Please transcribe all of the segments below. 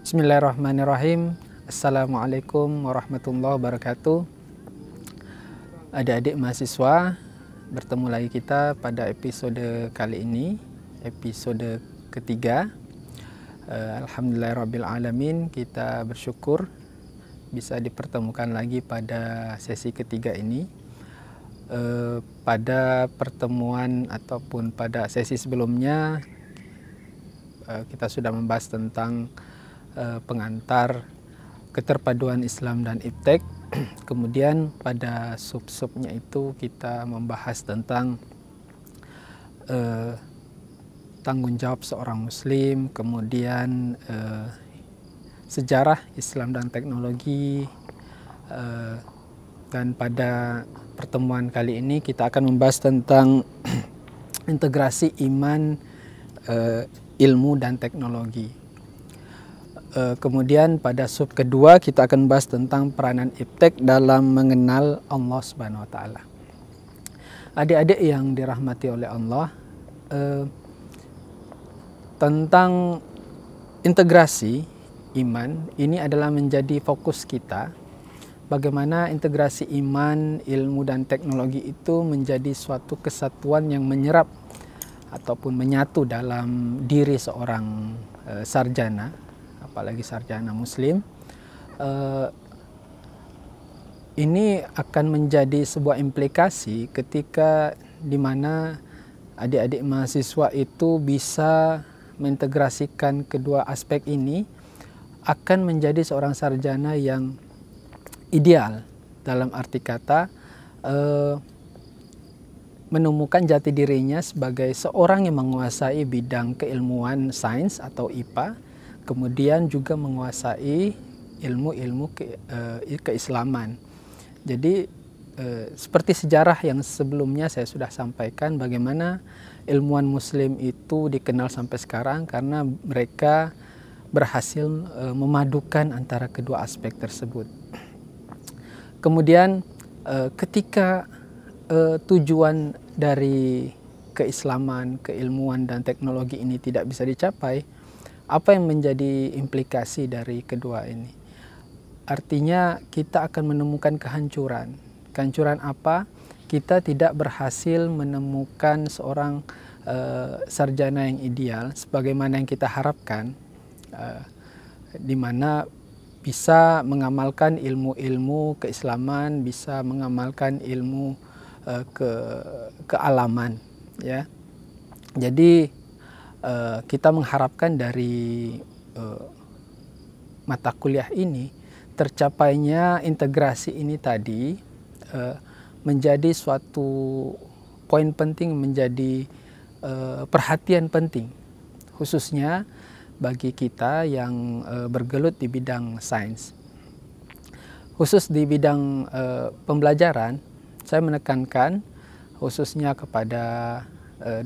Bismillahirrahmanirrahim. Assalamualaikum warahmatullahi wabarakatuh. Adik-adik mahasiswa, bertemu lagi kita pada episode kali ini, episode ketiga. Alhamdulillahirrabbilalamin, kita bersyukur bisa dipertemukan lagi pada sesi ketiga ini. Pada pertemuan ataupun pada sesi sebelumnya kita sudah membahas tentang pengantar keterpaduan Islam dan iptek. Kemudian pada sub-subnya itu kita membahas tentang tanggung jawab seorang muslim, kemudian sejarah Islam dan teknologi, dan pada pertemuan kali ini kita akan membahas tentang integrasi iman, ilmu dan teknologi. Kemudian pada sub kedua kita akan bahas tentang peranan iptek dalam mengenal Allah Subhanahu wa taala. Adik-adik yang dirahmati oleh Allah, tentang integrasi iman ini adalah menjadi fokus kita. Bagaimana integrasi iman, ilmu dan teknologi itu menjadi suatu kesatuan yang menyerap ataupun menyatu dalam diri seorang sarjana, apalagi sarjana muslim. Ini akan menjadi sebuah implikasi ketika di mana adik-adik mahasiswa itu bisa mengintegrasikan kedua aspek ini, akan menjadi seorang sarjana yang ideal, dalam arti kata menemukan jati dirinya sebagai seorang yang menguasai bidang keilmuan sains atau IPA, kemudian juga menguasai ilmu-ilmu keislaman. Jadi seperti sejarah yang sebelumnya saya sudah sampaikan, bagaimana ilmuwan muslim itu dikenal sampai sekarang karena mereka berhasil memadukan antara kedua aspek tersebut. Kemudian ketika tujuan dari keislaman, keilmuan dan teknologi ini tidak bisa dicapai, apa yang menjadi implikasi dari kedua ini? Artinya kita akan menemukan kehancuran. Kehancuran apa? Kita tidak berhasil menemukan seorang sarjana yang ideal sebagaimana yang kita harapkan, di mana bisa mengamalkan ilmu-ilmu keislaman, bisa mengamalkan ilmu kealaman, ya. Jadi kita mengharapkan dari mata kuliah ini tercapainya integrasi ini tadi menjadi suatu poin penting, menjadi perhatian penting khususnya bagi kita yang bergelut di bidang sains. Khusus di bidang pembelajaran, saya menekankan khususnya kepada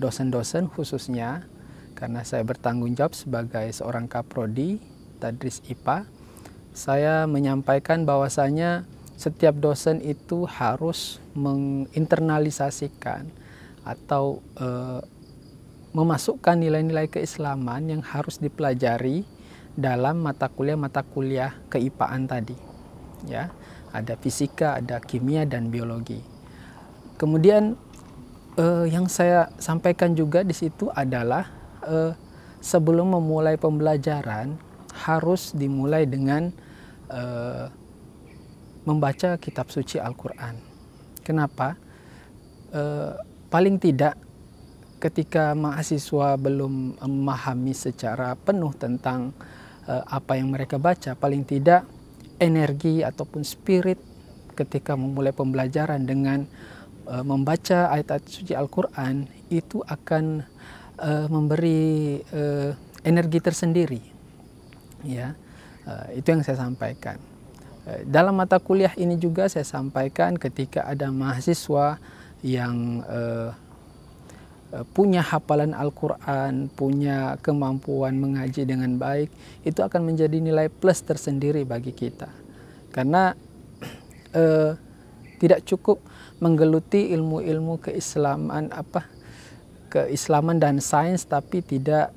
dosen-dosen khususnya, karena saya bertanggung jawab sebagai seorang kaprodi tadris IPA, saya menyampaikan bahwasanya setiap dosen itu harus menginternalisasikan atau memasukkan nilai-nilai keislaman yang harus dipelajari dalam mata kuliah keipaan tadi, ya. Ada fisika, ada kimia dan biologi. Kemudian yang saya sampaikan juga di situ adalah sebelum memulai pembelajaran harus dimulai dengan membaca kitab suci Al-Quran. Kenapa? Paling tidak ketika mahasiswa belum memahami secara penuh tentang apa yang mereka baca, paling tidak energi ataupun spirit ketika memulai pembelajaran dengan membaca ayat-ayat suci Al-Quran itu akan memberi energi tersendiri, ya. Itu yang saya sampaikan. Dalam mata kuliah ini juga saya sampaikan ketika ada mahasiswa yang punya hafalan Al-Quran, punya kemampuan mengaji dengan baik, itu akan menjadi nilai plus tersendiri bagi kita. Karena tidak cukup menggeluti ilmu-ilmu keislaman dan sains tapi tidak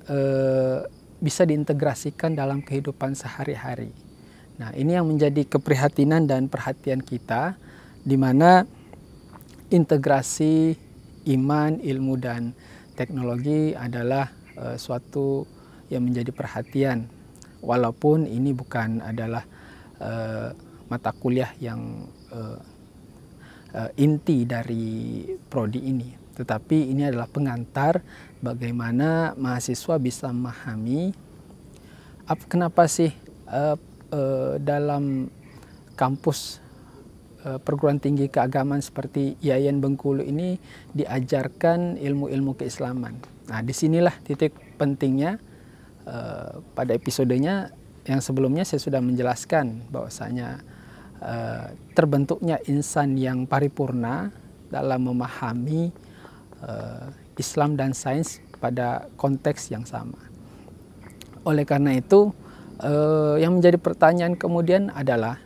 bisa diintegrasikan dalam kehidupan sehari-hari. Nah, ini yang menjadi keprihatinan dan perhatian kita, di mana integrasi iman, ilmu, dan teknologi adalah suatu yang menjadi perhatian. Walaupun ini bukan adalah mata kuliah yang inti dari prodi ini, tetapi ini adalah pengantar bagaimana mahasiswa bisa memahami kenapa sih dalam kampus perguruan tinggi keagamaan seperti IAIN Bengkulu ini diajarkan ilmu-ilmu keislaman. Nah, disinilah titik pentingnya. Pada episodenya yang sebelumnya saya sudah menjelaskan bahwasanya terbentuknya insan yang paripurna dalam memahami Islam dan sains pada konteks yang sama. Oleh karena itu, yang menjadi pertanyaan kemudian adalah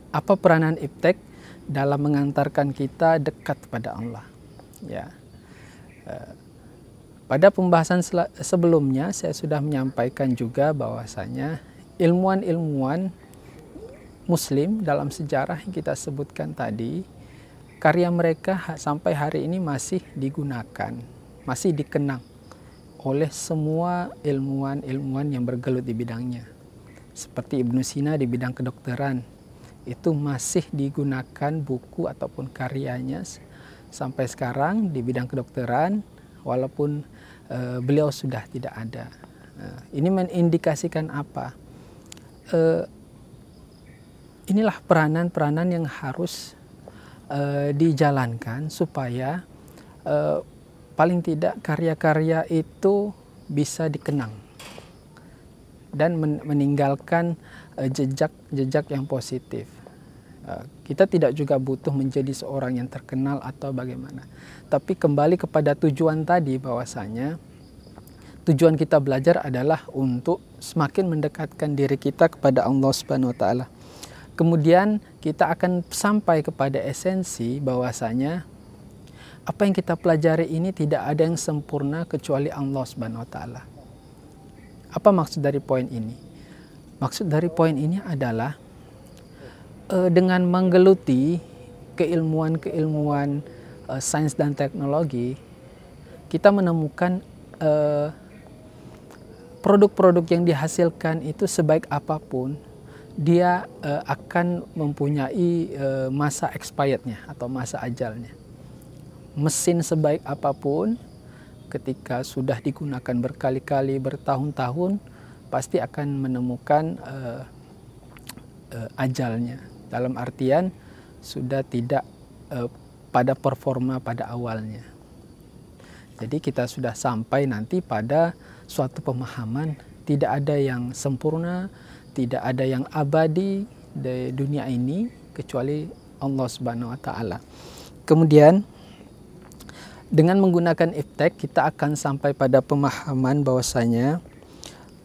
apa peranan iptek dalam mengantarkan kita dekat pada Allah? Ya, pada pembahasan sebelumnya saya sudah menyampaikan juga bahwasanya ilmuwan-ilmuwan Muslim dalam sejarah yang kita sebutkan tadi, karya mereka sampai hari ini masih digunakan, masih dikenang oleh semua ilmuwan-ilmuwan yang bergelut di bidangnya. Seperti Ibnu Sina di bidang kedokteran, itu masih digunakan buku ataupun karyanya sampai sekarang di bidang kedokteran, walaupun beliau sudah tidak ada. Ini mengindikasikan apa? Inilah peranan-peranan yang harus dijalankan supaya paling tidak karya-karya itu bisa dikenang dan meninggalkan jejak yang positif. Kita tidak juga butuh menjadi seorang yang terkenal atau bagaimana. Tapi kembali kepada tujuan tadi, bahwasanya tujuan kita belajar adalah untuk semakin mendekatkan diri kita kepada Allah Subhanahu wa taala. Kemudian kita akan sampai kepada esensi bahwasanya apa yang kita pelajari ini tidak ada yang sempurna kecuali Allah Subhanahu wa taala. Apa maksud dari poin ini? Maksud dari poin ini adalah dengan menggeluti keilmuan-keilmuan sains dan teknologi, kita menemukan produk-produk yang dihasilkan itu sebaik apapun, dia akan mempunyai masa expirednya atau masa ajalnya. Mesin sebaik apapun, ketika sudah digunakan berkali-kali, bertahun-tahun, pasti akan menemukan ajalnya. Dalam artian sudah tidak pada performa pada awalnya. Jadi kita sudah sampai nanti pada suatu pemahaman, tidak ada yang sempurna, tidak ada yang abadi di dunia ini kecuali Allah Subhanahu wa taala. Kemudian dengan menggunakan iptek kita akan sampai pada pemahaman bahwasanya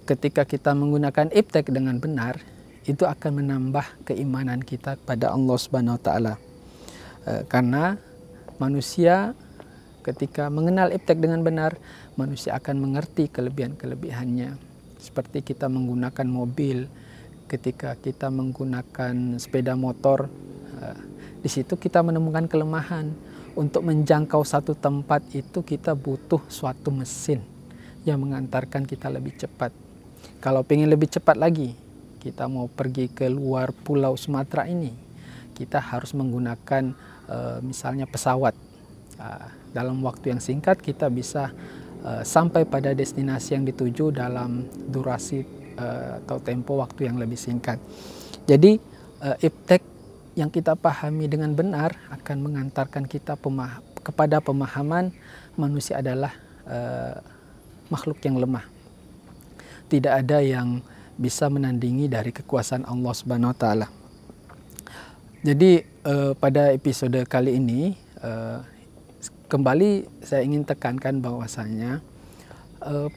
ketika kita menggunakan iptek dengan benar, itu akan menambah keimanan kita kepada Allah Subhanahu wa taala. Karena manusia ketika mengenal iptek dengan benar, manusia akan mengerti kelebihan-kelebihannya. Seperti kita menggunakan mobil, ketika kita menggunakan sepeda motor, di situ kita menemukan kelemahan. Untuk menjangkau satu tempat itu kita butuh suatu mesin yang mengantarkan kita lebih cepat. Kalau pengen lebih cepat lagi, kita mau pergi ke luar pulau Sumatera ini, kita harus menggunakan misalnya pesawat. Dalam waktu yang singkat kita bisa sampai pada destinasi yang dituju dalam durasi atau tempo waktu yang lebih singkat. Jadi iptek yang kita pahami dengan benar akan mengantarkan kita kepada pemahaman manusia adalah makhluk yang lemah. Tidak ada yang bisa menandingi dari kekuasaan Allah Subhanahu wa taala. Jadi pada episode kali ini kembali saya ingin tekankan bahwasanya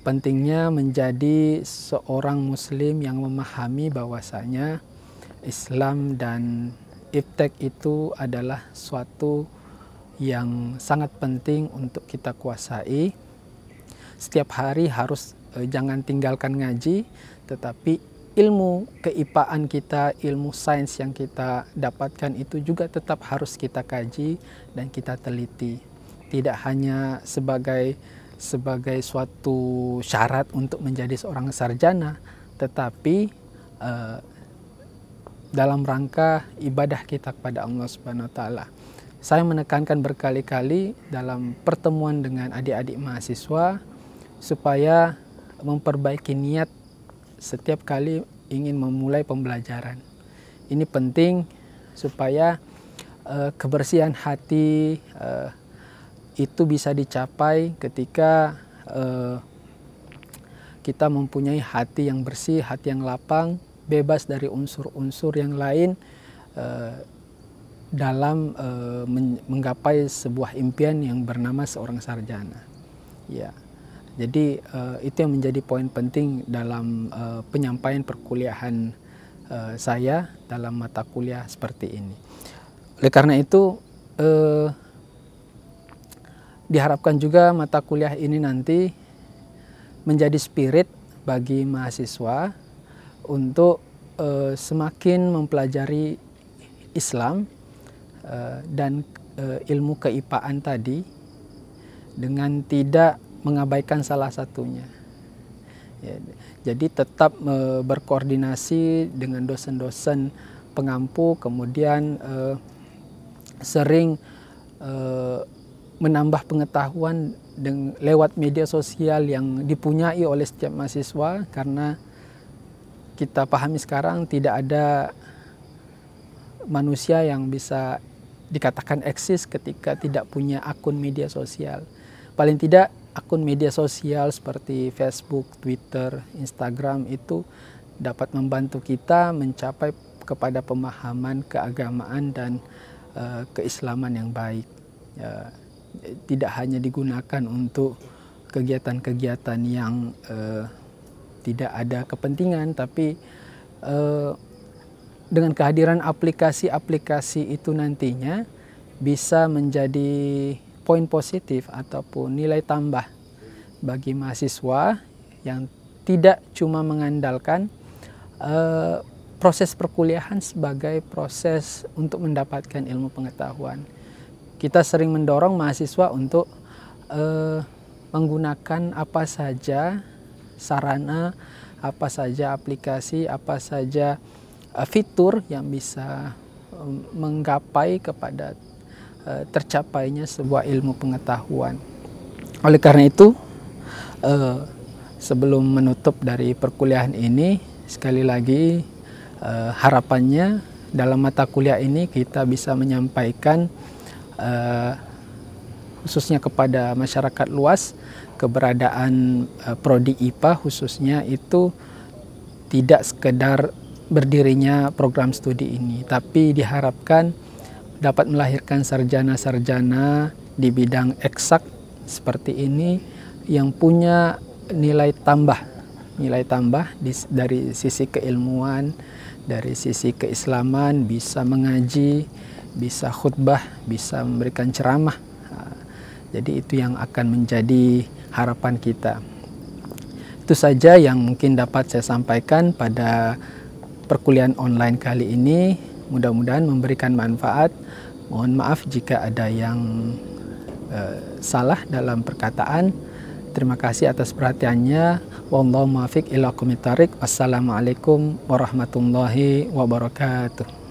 pentingnya menjadi seorang muslim yang memahami bahwasanya Islam dan iptek itu adalah suatu yang sangat penting untuk kita kuasai. Setiap hari harus jangan tinggalkan ngaji, tetapi ilmu keipaan kita, ilmu sains yang kita dapatkan itu juga tetap harus kita kaji dan kita teliti. Tidak hanya sebagai suatu syarat untuk menjadi seorang sarjana, tetapi dalam rangka ibadah kita kepada Allah Subhanahu wa taala. Saya menekankan berkali-kali dalam pertemuan dengan adik-adik mahasiswa supaya memperbaiki niat setiap kali ingin memulai pembelajaran. Ini penting supaya kebersihan hati itu bisa dicapai ketika kita mempunyai hati yang bersih, hati yang lapang, bebas dari unsur-unsur yang lain dalam menggapai sebuah impian yang bernama seorang sarjana. Ya, jadi itu yang menjadi poin penting dalam penyampaian perkuliahan saya dalam mata kuliah seperti ini. Oleh karena itu, diharapkan juga mata kuliah ini nanti menjadi spirit bagi mahasiswa untuk semakin mempelajari Islam dan ilmu keipaan tadi dengan tidak mengabaikan salah satunya. Ya, jadi tetap berkoordinasi dengan dosen-dosen pengampu, kemudian sering menambah pengetahuan lewat media sosial yang dipunyai oleh setiap mahasiswa, karena kita pahami sekarang tidak ada manusia yang bisa dikatakan eksis ketika tidak punya akun media sosial. Paling tidak akun media sosial seperti Facebook, Twitter, Instagram itu dapat membantu kita mencapai kepada pemahaman keagamaan dan keislaman yang baik. Tidak hanya digunakan untuk kegiatan-kegiatan yang tidak ada kepentingan, tapi dengan kehadiran aplikasi-aplikasi itu nantinya bisa menjadi poin positif ataupun nilai tambah bagi mahasiswa yang tidak cuma mengandalkan proses perkuliahan sebagai proses untuk mendapatkan ilmu pengetahuan. Kita sering mendorong mahasiswa untuk menggunakan apa saja sarana, apa saja aplikasi, apa saja fitur yang bisa menggapai kepada tercapainya sebuah ilmu pengetahuan. Oleh karena itu, sebelum menutup dari perkuliahan ini, sekali lagi harapannya dalam mata kuliah ini kita bisa menyampaikan khususnya kepada masyarakat luas keberadaan prodi IPA khususnya itu tidak sekedar berdirinya program studi ini, tapi diharapkan dapat melahirkan sarjana-sarjana di bidang eksak seperti ini yang punya nilai tambah dari sisi keilmuan, dari sisi keislaman, bisa mengaji, bisa khutbah, bisa memberikan ceramah. Jadi itu yang akan menjadi harapan kita. Itu saja yang mungkin dapat saya sampaikan pada perkuliahan online kali ini. Mudah-mudahan memberikan manfaat. Mohon maaf jika ada yang salah dalam perkataan. Terima kasih atas perhatiannya. Wallahu muwaffiq ila aqwamit thoriq. Wassalamualaikum warahmatullahi wabarakatuh.